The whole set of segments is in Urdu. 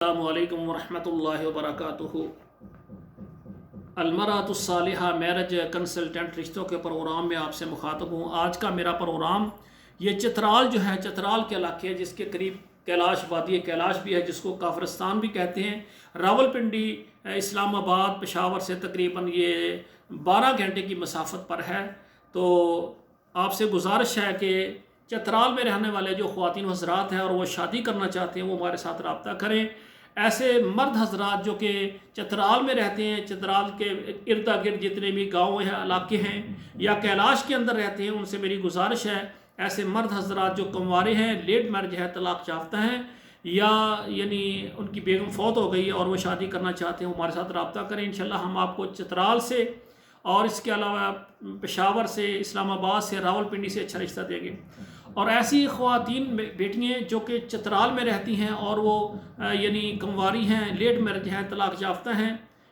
السلام علیکم ورحمۃ اللہ وبرکاتہ۔ المرأۃ الصالحہ میرج کنسلٹنٹ رشتوں کے پروگرام میں آپ سے مخاطب ہوں۔ آج کا میرا پروگرام یہ چترال جو ہے، چترال کے علاقے جس کے قریب کیلاش وادی کیلاش بھی ہے، جس کو کافرستان بھی کہتے ہیں، راولپنڈی اسلام آباد پشاور سے تقریباً یہ 12 گھنٹے کی مسافت پر ہے۔ تو آپ سے گزارش ہے کہ چترال میں رہنے والے جو خواتین و حضرات ہیں اور وہ شادی کرنا چاہتے ہیں وہ ہمارے ساتھ رابطہ کریں۔ ایسے مرد حضرات جو کہ چترال میں رہتے ہیں، چترال کے ارد گرد جتنے بھی گاؤں ہیں، علاقے ہیں، یا کیلاش کے اندر رہتے ہیں، ان سے میری گزارش ہے ایسے مرد حضرات جو کنوارے ہیں، لیٹ میرج ہے، طلاق یافتہ ہیں، یا یعنی ان کی بیگم فوت ہو گئی اور وہ شادی کرنا چاہتے ہیں، ہمارے ساتھ رابطہ کریں۔ انشاءاللہ ہم آپ کو چترال سے اور اس کے علاوہ پشاور سے، اسلام آباد سے، راولپنڈی سے اچھا رشتہ دیں گے۔ اور ایسی خواتین بیٹیاں جو کہ چترال میں رہتی ہیں اور وہ یعنی کنواری ہیں، لیٹ میرج ہیں، طلاق یافتہ ہیں،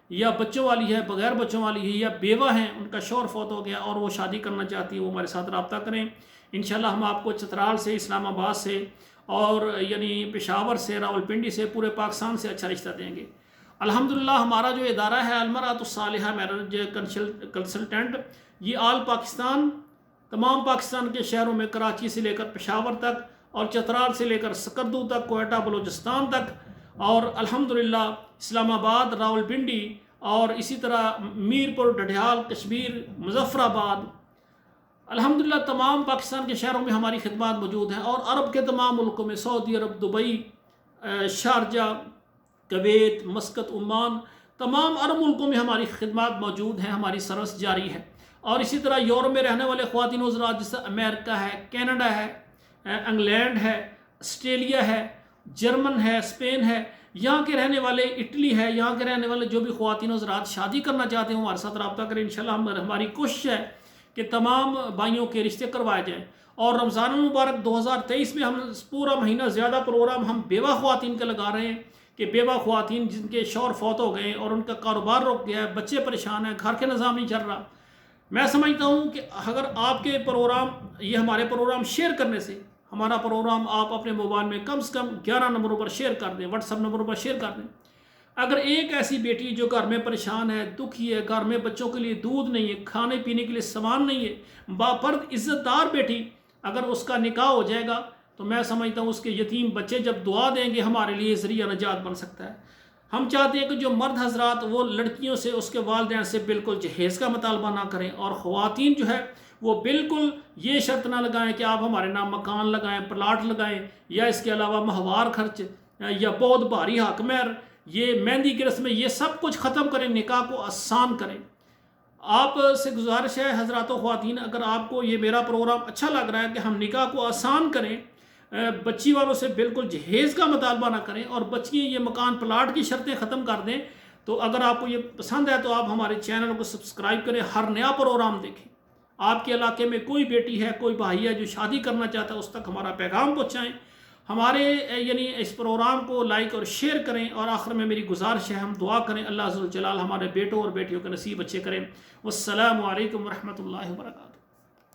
یا بچوں والی ہے، بغیر بچوں والی ہے، یا بیوہ ہیں، ان کا شوہر فوت ہو گیا اور وہ شادی کرنا چاہتی ہیں، وہ ہمارے ساتھ رابطہ کریں۔ انشاءاللہ ہم آپ کو چترال سے، اسلام آباد سے اور یعنی پشاور سے، راولپنڈی سے، پورے پاکستان سے اچھا رشتہ دیں گے۔ الحمدللہ ہمارا جو ادارہ ہے المرأۃ الصالحہ میرج کنسلٹنٹ، یہ آل پاکستان، تمام پاکستان کے شہروں میں، کراچی سے لے کر پشاور تک اور چترال سے لے کر سکردو تک، کوئٹہ بلوچستان تک، اور الحمدللہ اسلام آباد، راولپنڈی اور اسی طرح میرپور، ڈڈھیال، کشمیر، مظفر آباد، الحمدللہ تمام پاکستان کے شہروں میں ہماری خدمات موجود ہیں، اور عرب کے تمام ملکوں میں، Saudi Arab, Dubai, Sharjah, Kuwait, Muscat, Oman, تمام عرب ملکوں میں ہماری خدمات موجود ہیں، ہماری سروس جاری ہے۔ اور اسی طرح یورپ میں رہنے والے خواتین و حضرات جیسے امریکہ ہے، کینیڈا ہے، انگلینڈ ہے، آسٹریلیا ہے، جرمن ہے، اسپین ہے، یہاں کے رہنے والے، اٹلی ہے، یہاں کے رہنے والے جو بھی خواتین و حضرات شادی کرنا چاہتے ہیں ہمارے ساتھ رابطہ کریں۔ انشاءاللہ ہماری کوشش ہے کہ تمام بھائیوں کے رشتے کروائے جائیں۔ اور رمضان المبارک 2023 میں ہم پورا مہینہ زیادہ پروگرام ہم بیوہ خواتین کا لگا رہے ہیں، کہ بیوہ خواتین جن کے شوہر فوت ہو گئے اور ان کا کاروبار رک گیا ہے، بچے پریشان ہیں، گھر کے نظام نہیں چل رہا۔ میں سمجھتا ہوں کہ اگر آپ کے پروگرام، یہ ہمارے پروگرام شیئر کرنے سے، ہمارا پروگرام آپ اپنے موبائل میں کم سے کم 11 نمبروں پر شیئر کر دیں، واٹس ایپ نمبروں پر شیئر کر دیں۔ اگر ایک ایسی بیٹی جو گھر میں پریشان ہے، دکھی ہے، گھر میں بچوں کے لیے دودھ نہیں ہے، کھانے پینے کے لیے سامان نہیں ہے، باپرد عزت دار بیٹی، اگر اس کا نکاح ہو جائے گا تو میں سمجھتا ہوں اس کے یتیم بچے جب دعا دیں گے ہمارے لیے ذریعہ نجات بن سکتا ہے۔ ہم چاہتے ہیں کہ جو مرد حضرات وہ لڑکیوں سے، اس کے والدین سے بالکل جہیز کا مطالبہ نہ کریں، اور خواتین جو ہے وہ بالکل یہ شرط نہ لگائیں کہ آپ ہمارے نام مکان لگائیں، پلاٹ لگائیں، یا اس کے علاوہ ماہوار خرچ یا بہت بھاری حق مہر، یہ مہندی کی رسمیں، یہ سب کچھ ختم کریں، نکاح کو آسان کریں۔ آپ سے گزارش ہے حضرات و خواتین، اگر آپ کو یہ میرا پروگرام اچھا لگ رہا ہے کہ ہم نکاح کو آسان کریں، بچی والوں سے بالکل جہیز کا مطالبہ نہ کریں، اور بچی یہ مکان پلاٹ کی شرطیں ختم کر دیں، تو اگر آپ کو یہ پسند ہے تو آپ ہمارے چینل کو سبسکرائب کریں، ہر نیا پروگرام دیکھیں۔ آپ کے علاقے میں کوئی بیٹی ہے، کوئی بھائی ہے جو شادی کرنا چاہتا ہے، اس تک ہمارا پیغام پہنچائیں، ہمارے یعنی اس پروگرام کو لائک اور شیئر کریں۔ اور آخر میں میری گزارش ہے ہم دعا کریں، اللہ عز و جلال ہمارے بیٹوں اور بیٹیوں کے نصیب اچھے کریں۔ والسلام علیکم ورحمۃ اللہ وبرکاتہ۔